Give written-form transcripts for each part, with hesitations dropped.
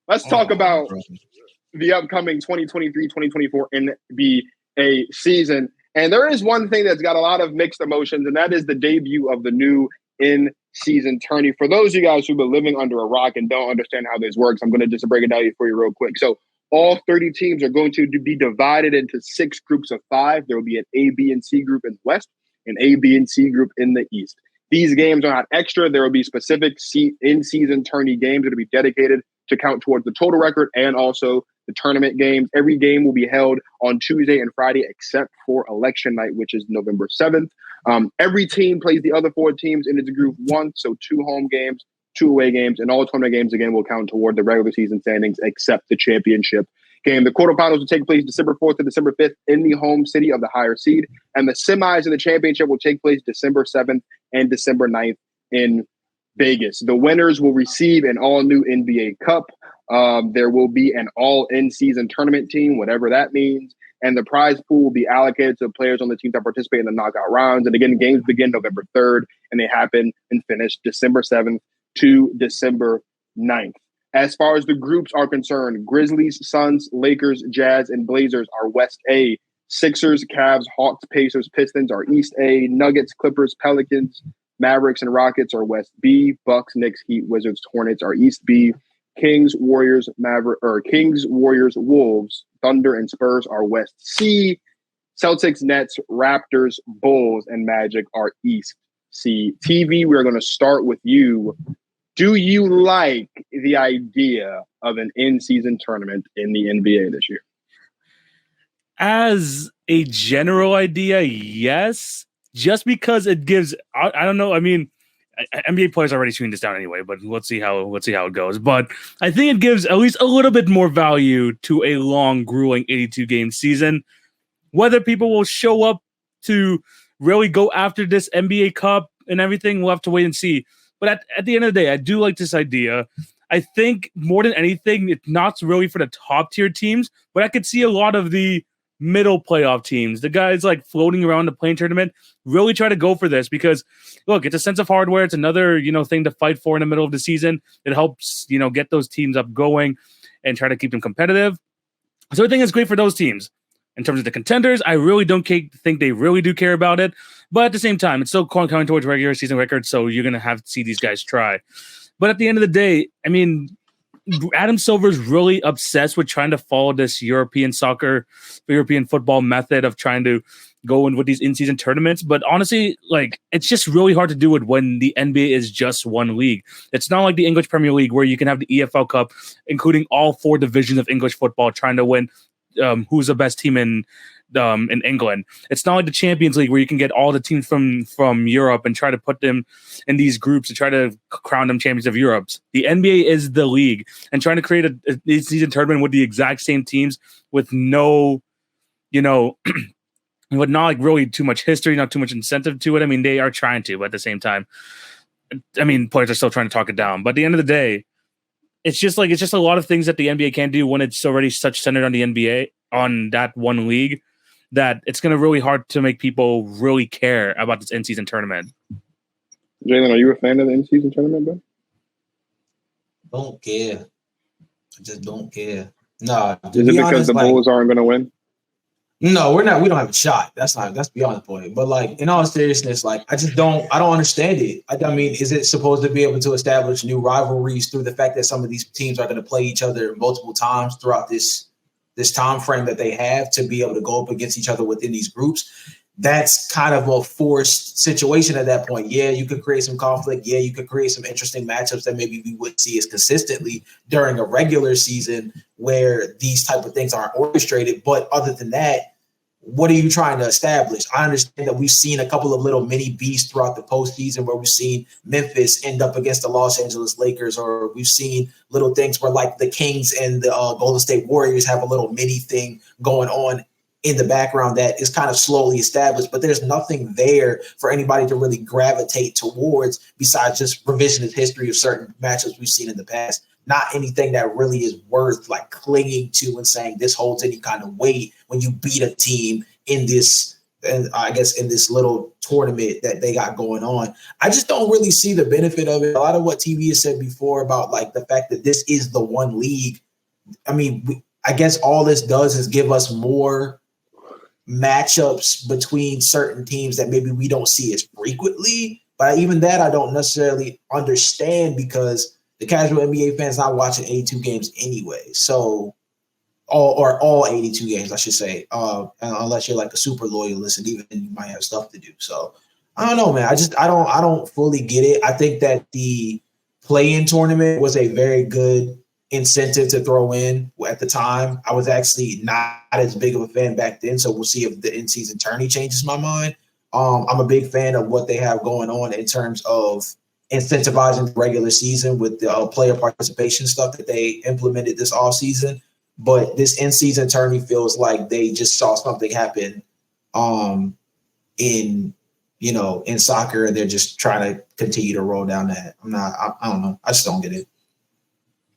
let's talk about the upcoming 2023-2024 NBA season. And there is one thing that's got a lot of mixed emotions, and that is the debut of the new in-season tourney. For those of you guys who've been living under a rock and don't understand how this works, I'm going to just break it down for you real quick. So all 30 teams are going to be divided into 6 groups of 5. There will be an A, B, and C group in the West, an A, B, and C group in the East. These games are not extra. There will be specific in-season tourney games that will be dedicated to count towards the total record and also the tournament games. Every game will be held on Tuesday and Friday except for election night, which is November 7th. Every team plays the other 4 teams in its group once, so 2 home games, 2 away games, and all tournament games, again, will count toward the regular season standings except the championship game. The quarterfinals will take place December 4th to December 5th in the home city of the higher seed, and the semis and the championship will take place December 7th and December 9th in Vegas. The winners will receive an all-new NBA Cup. There will be an all-in-season tournament team, whatever that means, and the prize pool will be allocated to players on the teams that participate in the knockout rounds. And again, games begin November 3rd, and they happen and finish December 7th to December 9th. As far as the groups are concerned, Grizzlies, Suns, Lakers, Jazz, and Blazers are West A. Sixers, Cavs, Hawks, Pacers, Pistons are East A. Nuggets, Clippers, Pelicans, Mavericks, and Rockets are West B. Bucks, Knicks, Heat, Wizards, Hornets are East B. Kings, Warriors, Wolves, Thunder, and Spurs are West C. Celtics, Nets, Raptors, Bulls, and Magic are East C. TV, we're going to start with you. Do you like the idea of an in-season tournament in the NBA this year? As a general idea, yes. Just because it gives, I don't know. I mean, NBA players are already shooting this down anyway, but let's see how it goes. But I think it gives at least a little bit more value to a long, grueling 82-game season. Whether people will show up to really go after this NBA Cup and everything, we'll have to wait and see. But at the end of the day, I do like this idea. I think more than anything, it's not really for the top tier teams, but I could see a lot of the middle playoff teams, the guys like floating around the playing tournament, really try to go for this because, look, it's a sense of hardware. It's another, thing to fight for in the middle of the season. It helps, get those teams up going and try to keep them competitive. So I think it's great for those teams. In terms of the contenders, I really don't think they really do care about it. But at the same time, it's still coming towards regular season records, so you're going to have to see these guys try. But at the end of the day, I mean, Adam Silver's really obsessed with trying to follow this European football method of trying to go in with these in-season tournaments. But honestly, it's just really hard to do it when the NBA is just one league. It's not like the English Premier League where you can have the EFL Cup, including all 4 divisions of English football, trying to win who's the best team in England. It's not like the Champions League where you can get all the teams from Europe and try to put them in these groups and try to crown them champions of Europe. The NBA is the league, and trying to create a season tournament with the exact same teams with no, with not really too much history, not too much incentive to it. I mean, they are trying to, but at the same time, I mean, players are still trying to talk it down. But at the end of the day, it's just a lot of things that the NBA can't do when it's already such centered on the NBA, on that one league, that it's going to really hard to make people really care about this in-season tournament. Jalen, are you a fan of the in-season tournament, bro? Don't care. I just don't care. No. Is it because the Bulls aren't going to win? No, we're not. We don't have a shot. That's beyond the point. But in all seriousness, I don't understand it. I mean, is it supposed to be able to establish new rivalries through the fact that some of these teams are going to play each other multiple times throughout this time frame that they have to be able to go up against each other within these groups? That's kind of a forced situation at that point. Yeah, you could create some conflict. Yeah, you could create some interesting matchups that maybe we wouldn't see as consistently during a regular season where these type of things aren't orchestrated. But other than that, what are you trying to establish? I understand that we've seen a couple of little mini beasts throughout the postseason where we've seen Memphis end up against the Los Angeles Lakers, or we've seen little things where the Kings and the Golden State Warriors have a little mini thing going on in the background that is kind of slowly established, but there's nothing there for anybody to really gravitate towards besides just revisionist history of certain matchups we've seen in the past. Not anything that really is worth clinging to and saying this holds any kind of weight when you beat a team in this and I guess in this little tournament that they got going on. I just don't really see the benefit of it. A lot of what TV has said before about like the fact that this is the one league. I mean, I guess all this does is give us more matchups between certain teams that maybe we don't see as frequently. But even that, I don't necessarily understand because the casual NBA fans not watching 82 games anyway. So, all 82 games, I should say, unless you're like a super loyalist, and even then you might have stuff to do. So, I don't know, man. I don't fully get it. I think that the play-in tournament was a very good incentive to throw in at the time. I was actually not as big of a fan back then, so we'll see if the in-season tourney changes my mind. I'm a big fan of what they have going on in terms of incentivizing the regular season with the player participation stuff that they implemented this offseason. But this in-season tourney feels like they just saw something happen in soccer, and they're just trying to continue to roll down that. I don't know. I just don't get it.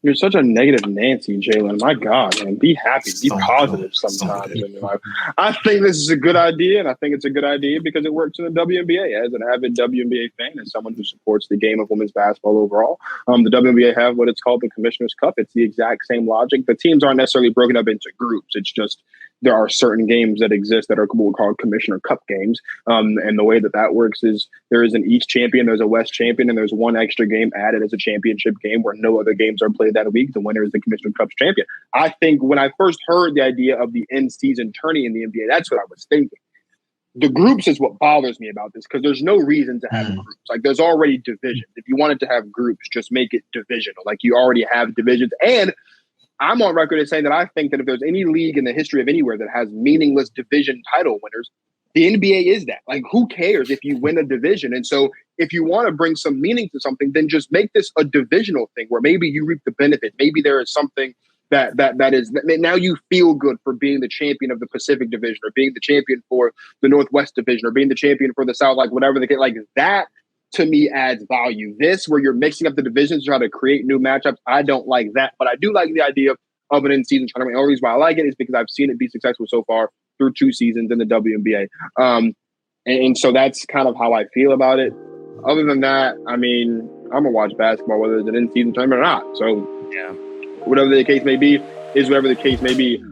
You're such a negative Nancy, Jalen. My God, man. Be happy. Be positive sometimes in your life. I think this is a good idea, and I think it's a good idea because it works in the WNBA. As an avid WNBA fan and someone who supports the game of women's basketball overall, the WNBA have what it's called the Commissioner's Cup. It's the exact same logic. The teams aren't necessarily broken up into groups. It's just there are certain games that exist that are what we call Commissioner Cup games. And the way that works is there is an East champion, there's a West champion, and there's one extra game added as a championship game where no other games are played that week. The winner is the Commissioner Cup champion. I think when I first heard the idea of the in-season tourney in the NBA, that's what I was thinking. The groups is what bothers me about this because there's no reason to have groups. Like there's already divisions. If you wanted to have groups, just make it divisional. Like you already have divisions. And I'm on record as saying that I think that if there's any league in the history of anywhere that has meaningless division title winners, the NBA is that. Like, who cares if you win a division? And so if you want to bring some meaning to something, then just make this a divisional thing where maybe you reap the benefit. Maybe there is something that is now you feel good for being the champion of the Pacific Division or being the champion for the Northwest Division or being the champion for the South, like whatever the case, like that. To me, adds value. This, where you're mixing up the divisions to try to create new matchups, I don't like that. But I do like the idea of an in-season tournament. The only reason why I like it is because I've seen it be successful so far through 2 seasons in the WNBA. And so that's kind of how I feel about it. Other than that, I mean, I'm going to watch basketball, whether it's an in-season tournament or not. So, yeah, whatever the case may be is whatever the case may be.